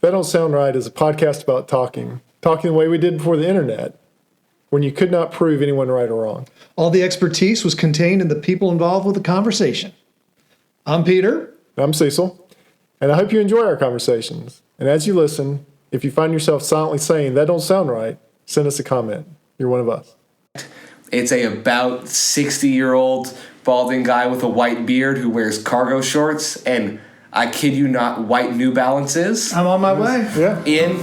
That Don't Sound Right is a podcast about talking the way we did before the internet, when you could not prove anyone right or wrong. All the expertise was contained in the people involved with the conversation. I'm Peter. I'm Cecil, and I hope you enjoy our conversations. And as you listen, if you find yourself silently saying, that don't sound right, send us a comment. You're one of us. It's a about 60-year-old balding guy with a white beard who wears cargo shorts and, I kid you not, white New Balances. I'm on my way. Yeah. In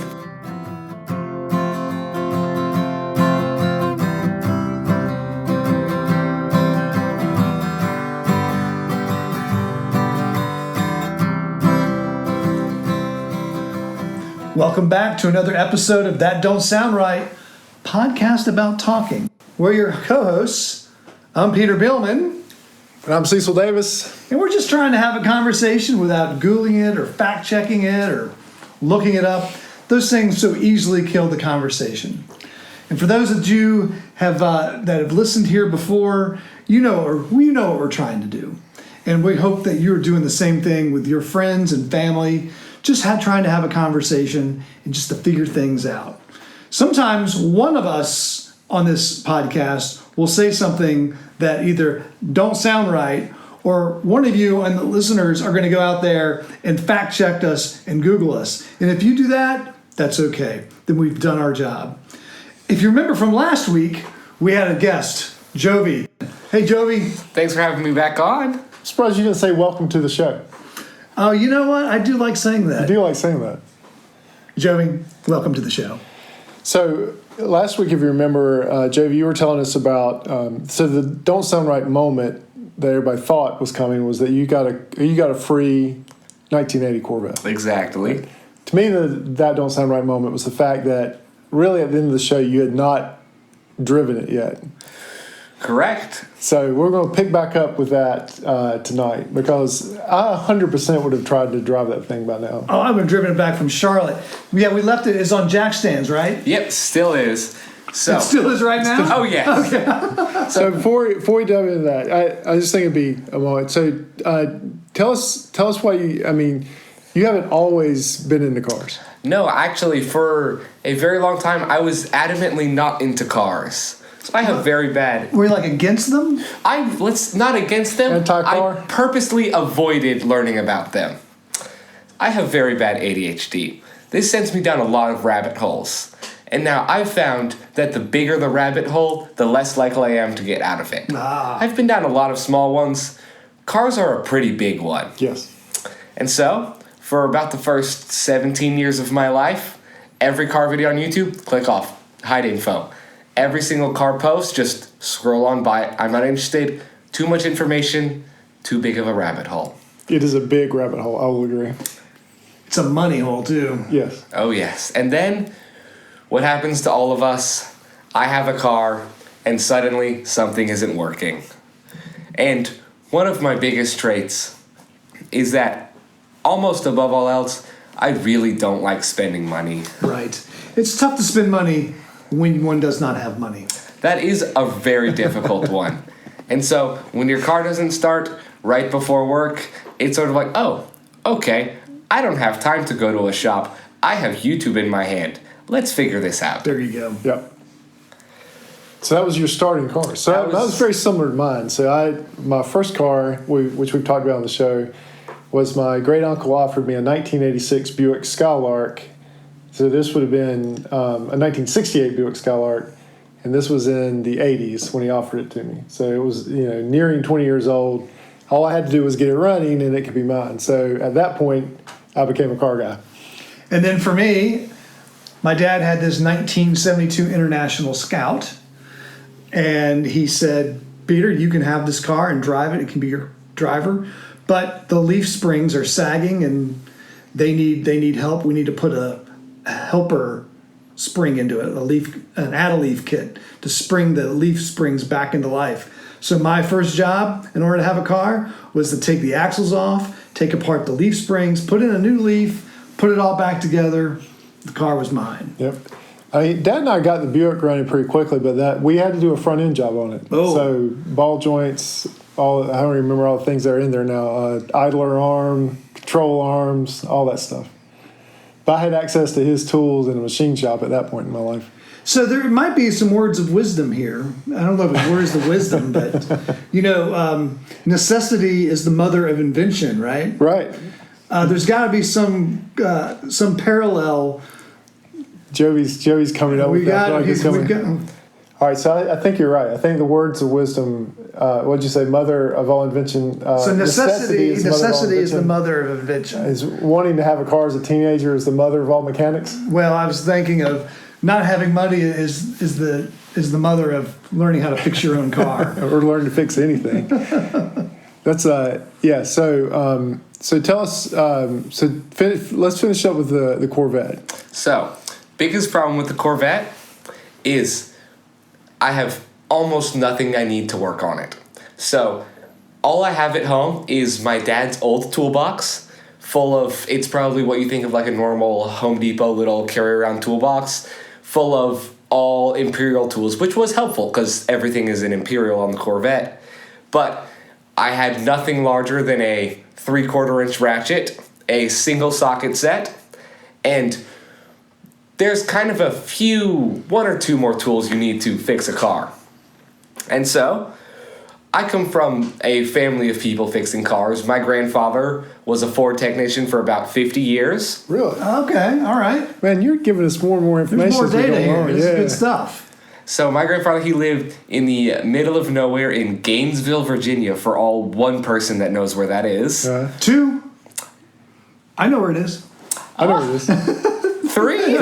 Welcome back to another episode of That Don't Sound Right, podcast about talking. We're your co-hosts. I'm Peter Billman. And I'm Cecil Davis. And we're just trying to have a conversation without Googling it or fact-checking it or looking it up. Those things so easily kill the conversation. And for those of you that have listened here before, we know what we're trying to do. And we hope that you're doing the same thing with your friends and family, just trying to have a conversation and just to figure things out. Sometimes one of us on this podcast will say something that either don't sound right, or one of you and the listeners are going to go out there and fact check us and Google us. And if you do that, that's okay. Then we've done our job. If you remember from last week, we had a guest, Jovie. Hey, Jovie. Thanks for having me back on. I'm surprised you didn't say welcome to the show. Oh, you know what? I do like saying that. I do like saying that. Jovie, welcome to the show. So last week, if you remember, Jovie, you were telling us about so the don't sound right moment that everybody thought was coming was that you got a free 1980 Corvette. Exactly. To me, that don't sound right moment was the fact that really at the end of the show you had not driven it yet. Correct. So we're going to pick back up with that tonight because I 100% would have tried to drive that thing by now. Oh, I would have driven it back from Charlotte. Yeah, we left it. It's on jack stands, right? Yep, still is. So It still is right now? Oh, yes. Okay. So before we dive into that, I just think it'd be a moment. So tell us why you haven't always been into cars. No, actually, for a very long time, I was adamantly not into cars. So I have very bad... Were you like against them? Not against them. Anti-car? I purposely avoided learning about them. I have very bad ADHD. This sends me down a lot of rabbit holes. And now I've found that the bigger the rabbit hole, the less likely I am to get out of it. I've been down a lot of small ones. Cars are a pretty big one. Yes. And so, for about the first 17 years of my life, every car video on YouTube, click off, hide info. Every single car post, just scroll on by it. I'm not interested. Too much information, too big of a rabbit hole. It is a big rabbit hole, I will agree. It's a money hole, too. Yes. Oh, yes. And then, what happens to all of us? I have a car, and suddenly something isn't working. And one of my biggest traits is that, almost above all else, I really don't like spending money. Right. It's tough to spend money when one does not have money. That is a very difficult one. And so when your car doesn't start right before work, it's sort of like, oh, okay, I don't have time to go to a shop. I have YouTube in my hand. Let's figure this out. There you go. Yep. So that was your starting car. So that was very similar to mine. So my first car, which we've talked about on the show, was my great uncle offered me a 1986 Buick Skylark. So this would have been a 1968 Buick Skylark, and this was in the 80s when he offered it to me. So it was, nearing 20 years old. All I had to do was get it running, and it could be mine. So at that point, I became a car guy. And then for me, my dad had this 1972 International Scout, and he said, Peter, you can have this car and drive it. It can be your driver, but the leaf springs are sagging, and they need help. We need to put a helper spring into it, an add-a-leaf kit to spring the leaf springs back into life. So my first job in order to have a car was to take the axles off, take apart the leaf springs, put in a new leaf, put it all back together. The car was mine. Yep. Dad and I got the Buick running pretty quickly, but we had to do a front end job on it. Oh. So ball joints, I don't remember all the things that are in there now. Idler arm, control arms, all that stuff. I had access to his tools in a machine shop at that point in my life. So there might be some words of wisdom here. I don't know if it's words of wisdom, but necessity is the mother of invention, right? Right. There's got to be some parallel. Jovie's coming up with that. All right, so I think you're right. I think the words of wisdom, what'd you say, mother of all invention? So necessity is the mother of invention. Is wanting to have a car as a teenager is the mother of all mechanics? Well, I was thinking of not having money is the mother of learning how to fix your own car. Or learn to fix anything. That's yeah. So tell us. Let's finish up with the Corvette. So, biggest problem with the Corvette is I have almost nothing I need to work on it. So, all I have at home is my dad's old toolbox, full of, it's probably what you think of like a normal Home Depot little carry-around toolbox, full of all Imperial tools, which was helpful because everything is an Imperial on the Corvette. But I had nothing larger than a 3/4 inch ratchet, a single socket set, and there's kind of one or two more tools you need to fix a car. And so, I come from a family of people fixing cars. My grandfather was a Ford technician for about 50 years. Really? Okay, all right. Man, you're giving us more and more information. There's more data here. This is good stuff. So my grandfather, he lived in the middle of nowhere in Gainesville, Virginia, for all one person that knows where that is. Two. I know where it is. I know where it is. Three.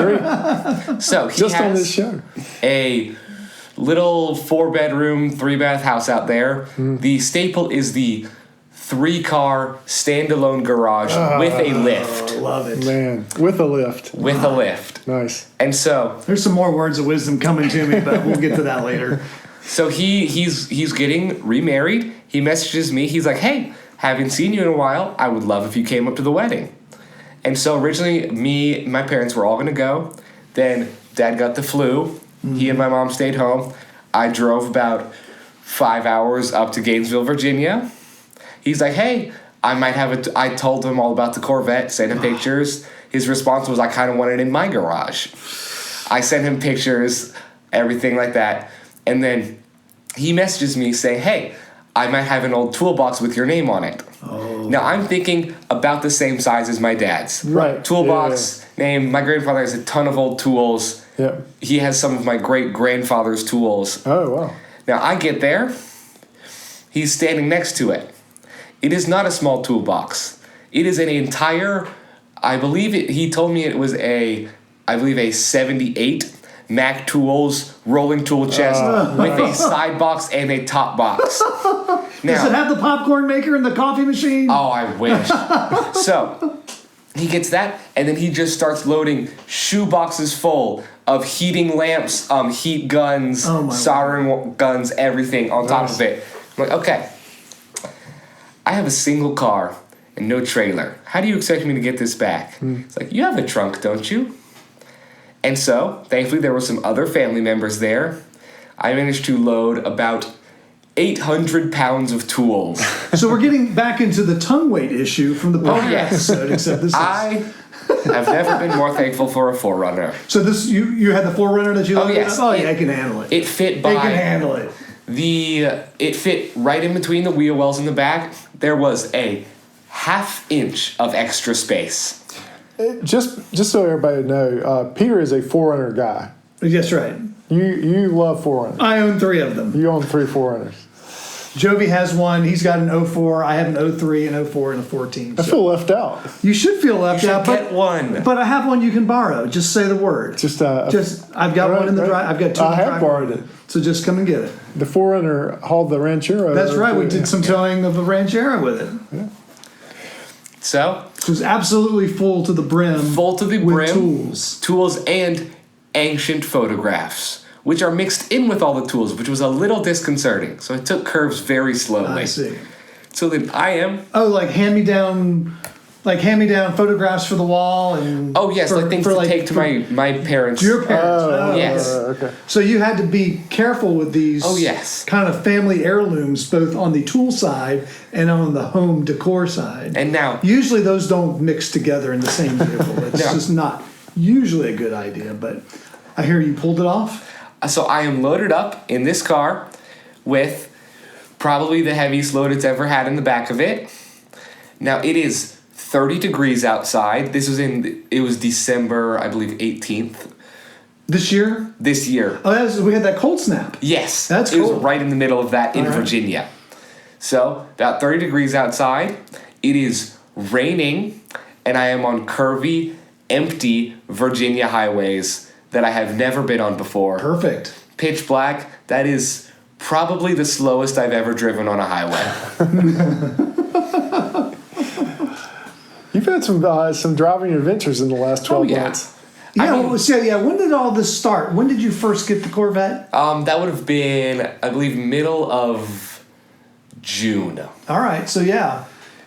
So he just has on this show a little 4-bedroom, 3-bath house out there. The staple is the 3-car standalone garage with a lift. Love it. Man, with a lift. With a lift. Nice. And so there's some more words of wisdom coming to me, but we'll get to that later. So he's getting remarried. He messages me. He's like, "Hey, haven't seen you in a while. I would love if you came up to the wedding." And so originally my parents were all going to go. Then Dad got the flu. He and my mom stayed home. I drove about 5 hours up to Gainesville, Virginia. He's like, "Hey, I told him all about the Corvette, sent him pictures." His response was, "I kind of want it in my garage." I sent him pictures, everything like that. And then he messages me saying, "Hey, I might have an old toolbox with your name on it." Oh. Now, I'm thinking about the same size as my dad's. Right. Toolbox, name. My grandfather has a ton of old tools. Yep. He has some of my great-grandfather's tools. Oh, wow. Now, I get there. He's standing next to it. It is not a small toolbox. It is an entire, he told me it was a 78 Mac Tools rolling tool chest with a side box and a top box. Now, does it have the popcorn maker and the coffee machine? Oh, I wish. So, he gets that, and then he just starts loading shoe boxes full of heating lamps, heat guns, soldering guns, everything on top of it. I'm like, okay, I have a single car and no trailer. How do you expect me to get this back? It's like, you have a trunk, don't you? And so, thankfully, there were some other family members there. I managed to load about 800 pounds of tools. So we're getting back into the tongue weight issue from the prior episode, except this is... I have never been more thankful for a 4Runner. So this you had the 4Runner that you loaded? Yes. Oh, yeah, I can handle it. It fit by... It can handle it. It fit right in between the wheel wells in the back. There was a 1/2 inch of extra space. Just so everybody know, Peter is a 4Runner guy. That's right. You love 4Runners. I own 3 of them. You own 3 4Runners. Jovie has one. He's got an 04. I have an 03, an 04, and a 14. I feel left out. You should feel left out. Get one. But I have one you can borrow. Just say the word. I've got one in the drive. I've got 2 in the drive. I have borrowed it. So just come and get it. The 4Runner hauled the Ranchero. That's right. We did some towing of the Ranchero with it. Yeah. So it was absolutely full to the brim. Full to the brim. Tools. Tools and ancient photographs, which are mixed in with all the tools, which was a little disconcerting. So I took curves very slowly. I see. So then I am... Oh, like hand-me-down like hand-me-down photographs for the wall and Oh yes, like things to take to my parents. your parents. Yes. Okay. So you had to be careful with these. Oh, yes. Kind of family heirlooms, both on the tool side and on the home decor side. And now, Usually those don't mix together in the same vehicle. It's No. just not usually a good idea. But I hear you pulled it off. so I am loaded up in this car with probably the heaviest load it's ever had in the back of it. Now it is 30 degrees outside. It was December, I believe, 18th This year? this year. Oh, we had that cold snap. Yes. That's It cool. was right in the middle of that in All right. Virginia. So, about 30 degrees outside. It is raining, and I am on curvy, empty Virginia highways that I have never been on before. Perfect. Pitch black. That is probably the slowest I've ever driven on a highway. You've had some driving adventures in the last 12 yeah. months. Yeah, I mean- when did all this start? When did you first get the Corvette? That would have been, I believe, middle of June. All right, so yeah.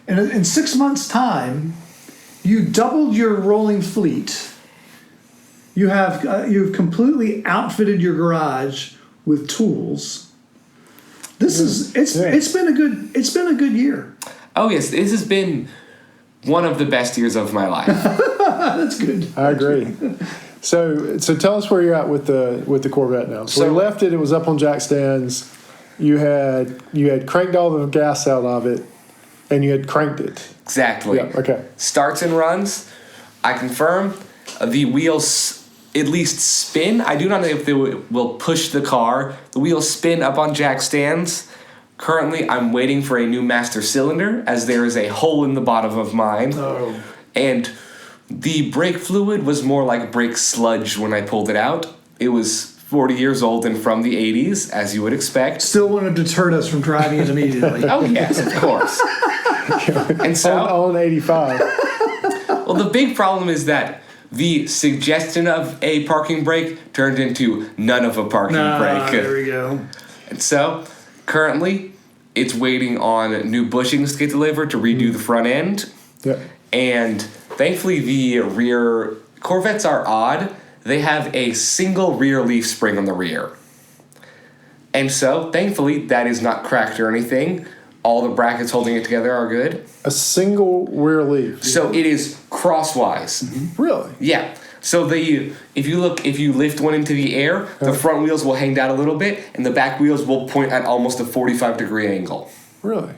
In 6 months' time, you doubled your rolling fleet. You've completely outfitted your garage with tools. It's been a good year. Oh yes, this has been one of the best years of my life. That's good. I agree. So tell us where you're at with the Corvette now. So we left it. It was up on jack stands. You had cranked all the gas out of it, and you had cranked it. Exactly. Yeah. Okay. Starts and runs. I confirm the wheels at least spin. I do not know if they will push the car. The wheels spin up on jack stands. Currently, I'm waiting for a new master cylinder as there is a hole in the bottom of mine. Oh. And the brake fluid was more like brake sludge when I pulled it out. It was 40 years old and from the 80s, as you would expect. Still wouldn't have deterred us from driving it immediately. Oh, yes, of course. And so, On 85. well, the big problem is that the suggestion of a parking brake turned into none of a parking brake. There we go. And so, currently, it's waiting on new bushings to get delivered to redo the front end. Yeah. And thankfully, the rear Corvettes are odd. They have a single rear leaf spring on the rear. And so, thankfully, that is not cracked or anything. All the brackets holding it together are good. A single rear leaf. So it is crosswise. Really? Yeah. So if you lift one into the air, the front wheels will hang down a little bit, and the back wheels will point at almost a 45-degree angle. Really?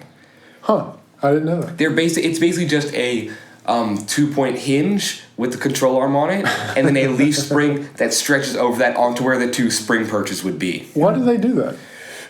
Huh. I didn't know that. It's basically just a 2-point hinge with the control arm on it, and then a leaf spring that stretches over that onto where the two spring perches would be. Why did they do that?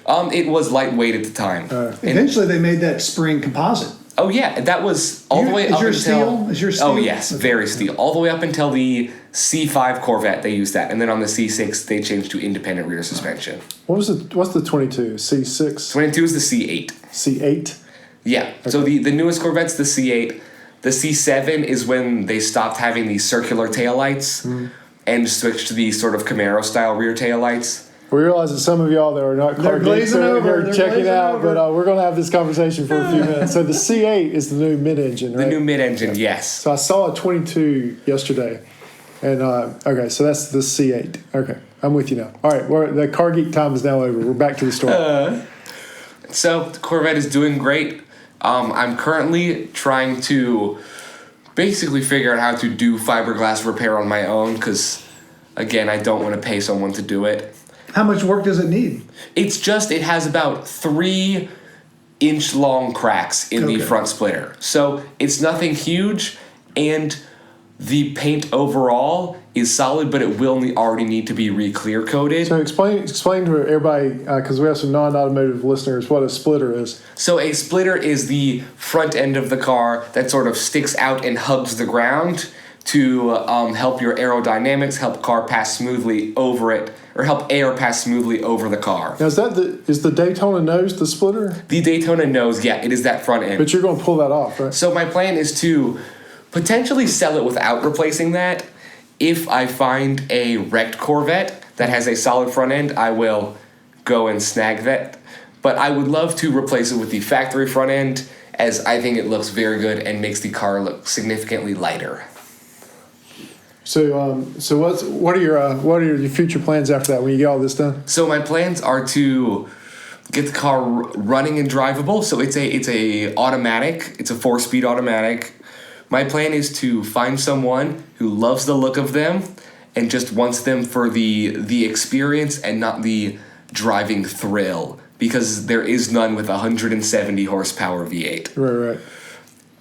It was lightweight at the time. Eventually, they made that spring composite. Oh yeah, that was all the way up until. Steel? Is your steel? Oh yes, very steel. All the way up until the C5 Corvette, they used that, and then on the C6 they changed to independent rear suspension. What's the 22? C6? 22 is the C8. C8? Yeah. Okay. So the newest Corvette's the C8. The C7 is when they stopped having these circular taillights and switched to these sort of Camaro style rear taillights. We realize that some of y'all that are not car geeks are checking out, but we're going to have this conversation for a few minutes. So the C8 is the new mid-engine, right? The new mid-engine, yes. So I saw a 22 yesterday, and okay, so that's the C8. Okay, I'm with you now. All right, the car geek time is now over. We're back to the story. So the Corvette is doing great. I'm currently trying to basically figure out how to do fiberglass repair on my own because, again, I don't want to pay someone to do it. How much work does it need? It has about 3-inch long cracks in the front splitter. So it's nothing huge, and the paint overall is solid, but it will already need to be re-clear coated. So explain to everybody, because we have some non-automotive listeners, what a splitter is. So a splitter is the front end of the car that sort of sticks out and hugs the ground to help your aerodynamics, help car pass smoothly over it, or help air pass smoothly over the car. Now, is the Daytona nose the splitter? The Daytona nose, yeah, it is that front end. But you're going to pull that off, right? So my plan is to potentially sell it without replacing that. If I find a wrecked Corvette that has a solid front end, I will go and snag that. But I would love to replace it with the factory front end as I think it looks very good and makes the car look significantly lighter. So what are your future plans after that when you get all this done? So my plans are to get the car running and drivable. So it's a automatic. It's a 4-speed automatic. My plan is to find someone who loves the look of them and just wants them for the experience and not the driving thrill, because there is none with a 170 horsepower V8. Right.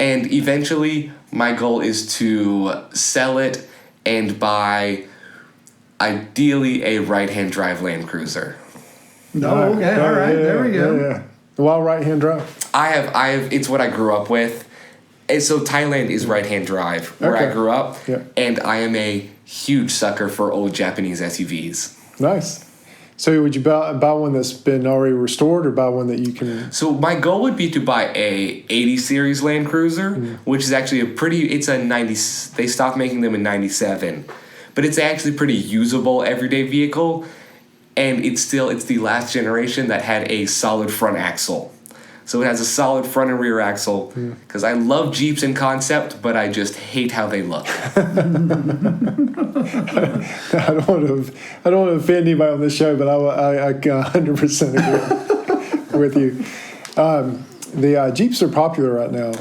And eventually, my goal is to sell it and buy, ideally, a right-hand drive Land Cruiser. No, okay, all right, there we go. Yeah. While right-hand drive. I have. It's what I grew up with. And so Thailand is right-hand drive where I grew up, and I am a huge sucker for old Japanese SUVs. Nice. So would you buy one that's been already restored, or buy one that you can? So my goal would be to buy a 80 series Land Cruiser, which is actually it's a 90. They stopped making them in 97, but it's actually pretty usable everyday vehicle, and it's the last generation that had a solid front axle. So it has a solid front and rear axle, because I love Jeeps in concept, but I just hate how they look. I don't want to offend anybody on this show, but I 100% agree with you. The Jeeps are popular right now.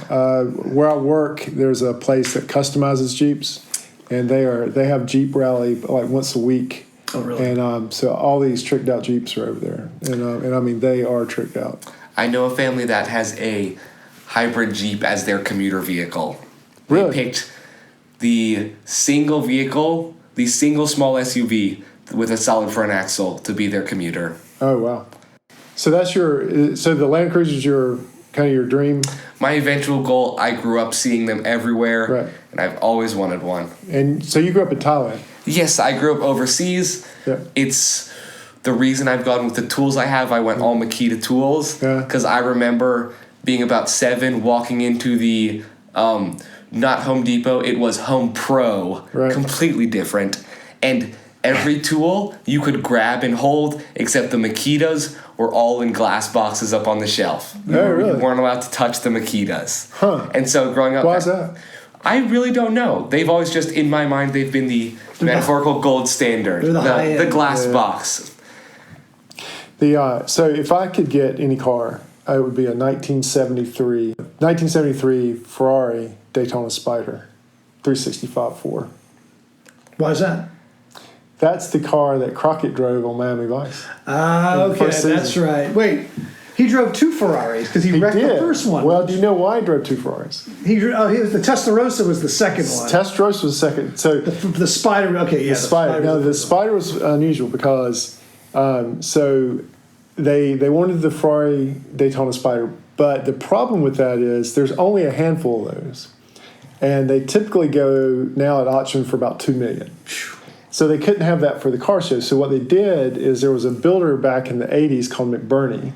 Where I work, there's a place that customizes Jeeps, and they have Jeep Rally like once a week. Oh, really? And so all these tricked out Jeeps are over there, and I mean they are tricked out. I know a family that has a hybrid Jeep as their commuter vehicle. Really? They picked the single vehicle, the single small SUV with a solid front axle to be their commuter. Oh, wow. So the Land Cruiser is your dream? My eventual goal, I grew up seeing them everywhere, Right. and I've always wanted one. And so you grew up in Thailand? Yes, I grew up overseas. Yeah. It's the reason I've gone with the tools I have. I went all Makita tools because I remember being about 7, walking into the not Home Depot, it was Home Pro, completely different. And every tool you could grab and hold, except the Makitas were all in glass boxes up on the shelf. You weren't allowed to touch the Makitas. Huh. And so growing up... Why is that? I really don't know. They've always just, in my mind, they've been the metaphorical gold standard. The glass box. So if I could get any car, it would be a 1973 Ferrari Daytona Spider 365-4. Why is that? That's the car that Crockett drove on Miami Vice. Okay, that's right. Wait, he drove 2 Ferraris because he wrecked the first one. Well, do you know why he drove 2 Ferraris? The Testarossa was the second one. Testarossa was the second. So the Spider. Okay, yeah. The Spider. No, the Spider was unusual because so they wanted the Ferrari Daytona Spider, but the problem with that is there's only a handful of those, and they typically go now at auction for about $2 million. So they couldn't have that for the car show. So what they did is there was a builder back in the 80s called McBurney,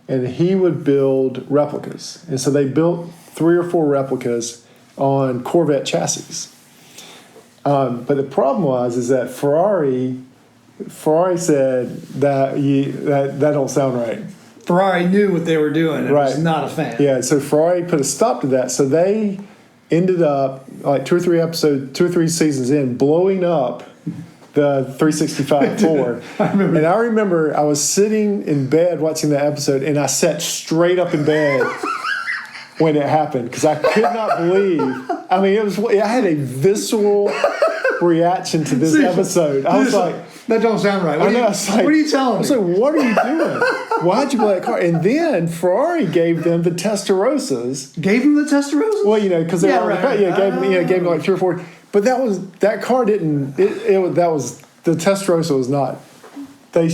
and he would build replicas. And so they built 3 or 4 replicas on Corvette chassis. But the problem is that Ferrari said that don't sound right. Ferrari knew what they were doing and was not a fan. Yeah, so Ferrari put a stop to that. So they ended up, like 2 or 3 seasons in, blowing up the 365-4. I remember I was sitting in bed watching that episode, and I sat straight up in bed when it happened because I could not believe. I mean, I had a visceral reaction to this episode. I was like, that don't sound right. What are you telling me? I was like, what are you doing? Why'd you play that car? And then Ferrari gave them the Testarossas. Gave them the Testarossas? Well, because they were gave them like 3 or 4. But that car didn't. That was the Testarossa was not. I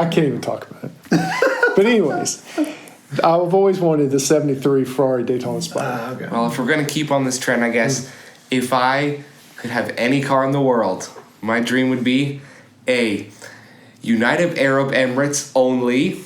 can't even talk about it. But anyways, I've always wanted the '73 Ferrari Daytona Spider. Okay. Well, if we're gonna keep on this trend, I guess if I could have any car in the world, my dream would be a United Arab Emirates only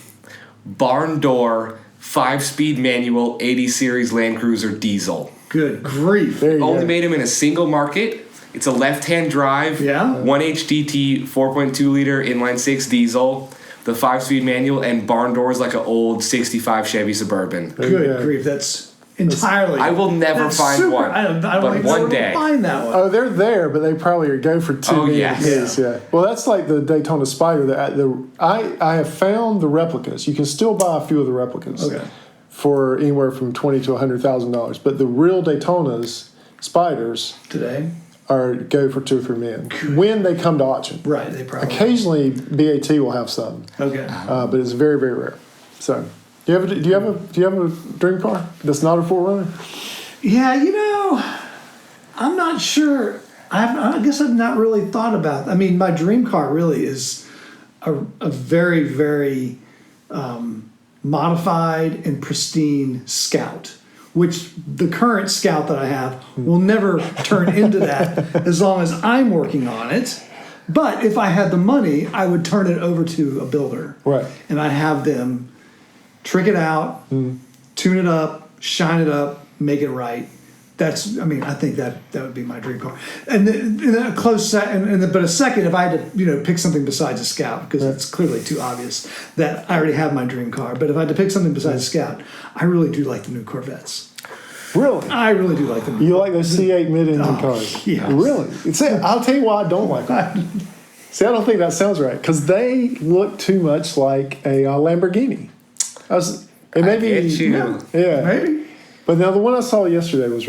barn door 5-speed manual 80 series Land Cruiser diesel. Good grief. Only made them in a single market. It's a left-hand drive, 1 HDT 4.2 liter inline 6 diesel the 5-speed manual, and barn doors like an old 65 Chevy Suburban. Good grief, that's entirely. I will never find one. I don't but even one know where day. to find that one. Oh, they're there, but they probably go for $2 million yes. apiece. Yeah. Well, that's like the Daytona Spider. I have found the replicas. You can still buy a few of the replicas for anywhere from $20,000 to $100,000. But the real Daytonas Spiders Today, go for $2 or $3 million when they come to auction. right? They probably Occasionally, BAT will have some, okay. but it's very, very rare. So, do you have a dream car that's not a 4Runner? Yeah, I'm not sure. I guess I've not really thought about. I mean, my dream car really is a very, very modified and pristine Scout, which the current Scout that I have will never turn into that as long as I'm working on it. But if I had the money, I would turn it over to a builder. Right. And I'd have them trick it out, tune it up, shine it up, make it right. I think that would be my dream car. And then a close second, but a second, if I had to, pick something besides a Scout, because it's clearly too obvious that I already have my dream car. But if I had to pick something besides a Scout, I really do like the new Corvettes. Really? I really do like them. You like those C8 mid-engine cars? Yes. Really? I'll tell you why I don't like them. See, I don't think that sounds right, because they look too much like a Lamborghini. Maybe Yeah. Maybe. But now the one I saw yesterday was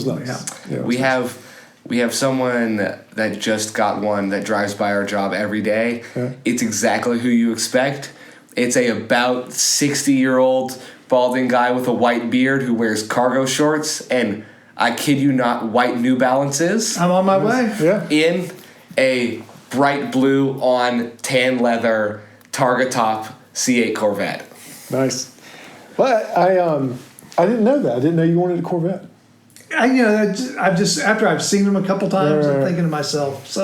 nice. Yeah. We have someone that just got one that drives by our job every day. Yeah. It's exactly who you expect. It's about 60-year-old balding guy with a white beard who wears cargo shorts and, I kid you not, white New Balances. I'm on my way. Yeah. In a bright blue on tan leather Targa top C8 Corvette. Nice. But I didn't know that. I didn't know you wanted a Corvette. I've just after I've seen them a couple times, I'm thinking to myself,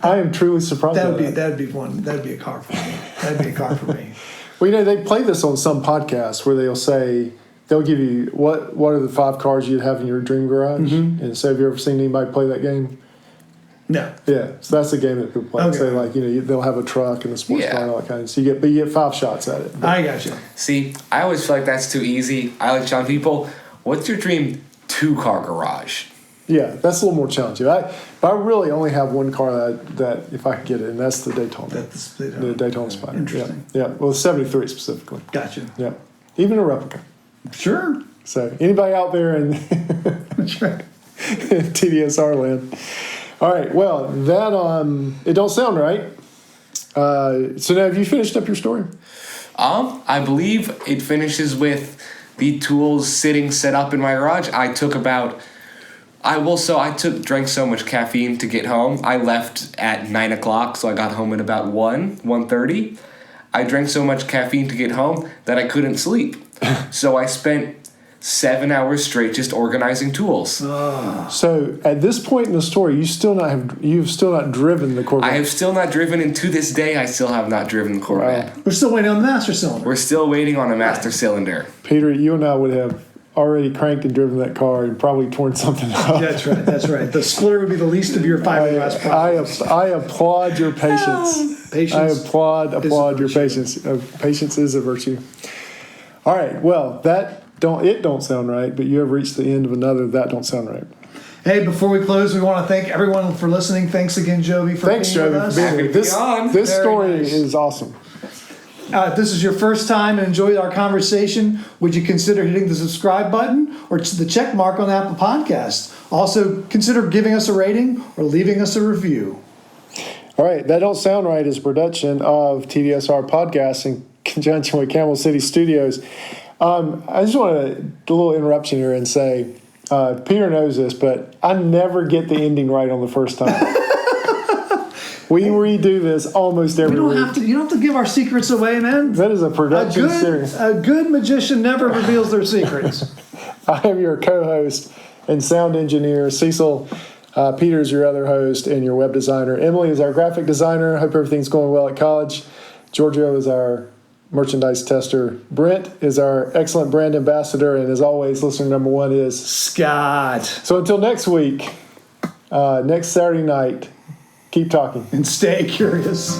I am truly surprised. that'd be a car for me. That'd be a car for me. Well, they play this on some podcasts where they'll give you what are the 5 cars you'd have in your dream garage. And so have you ever seen anybody play that game? No. Yeah, so that's the game that people play. Okay. So they'll have a truck and a sports car and all that kind of. So you get 5 shots at it. I got you. See, I always feel like that's too easy. I like telling people, what's your dream 2-car garage? Yeah, that's a little more challenging. But I really only have one car that if I could get it, and that's the Daytona. The Daytona Spider. Interesting. Yeah. Well, 73 specifically. Gotcha. Yeah. Even a replica. Sure. So anybody out there in That's right. TDSR land. All right. Well, that it don't sound right. So now, have you finished up your story? I believe it finishes with the tools set up in my garage. I drank so much caffeine to get home. I left at 9 o'clock, so I got home at about 1:30. I drank so much caffeine to get home that I couldn't sleep. So I spent 7 hours straight just organizing tools. So at this point in the story, you've still not driven the Corvette. I have still not driven, and to this day, I still have not driven the Corvette. Wow. We're still waiting on the master cylinder. We're still waiting on a master cylinder. Peter, you and I would have already cranked and driven that car and probably torn something up. That's right. The splitter would be the least of your fiberglass problems. I applaud your patience. Patience. I applaud your patience. Patience is a virtue. All right. Well, it don't sound right, but you have reached the end of another that don't sound right. Hey, before we close, we want to thank everyone for listening. Thanks again, Jovie, for being with us. Being here. This story nice. is awesome. If this is your first time and enjoyed our conversation, would you consider hitting the subscribe button or the check mark on Apple Podcasts? Also, consider giving us a rating or leaving us a review. All right. That Don't Sound Right is a production of TDSR Podcast in conjunction with Camel City Studios. I just want to do a little interruption here and say, Peter knows this, but I wever get the ending right on the first time. We redo this almost every week. You don't have to give our secrets away, man. That is a production series. A good magician never reveals their secrets. I am your co-host and sound engineer, Cecil. Peter is your other host and your web designer. Emily is our graphic designer. Hope everything's going well at college. Giorgio is our merchandise tester. Brent is our excellent brand ambassador. And as always, listener number 1 is Scott. So until next week, next Saturday night, keep talking. And stay curious.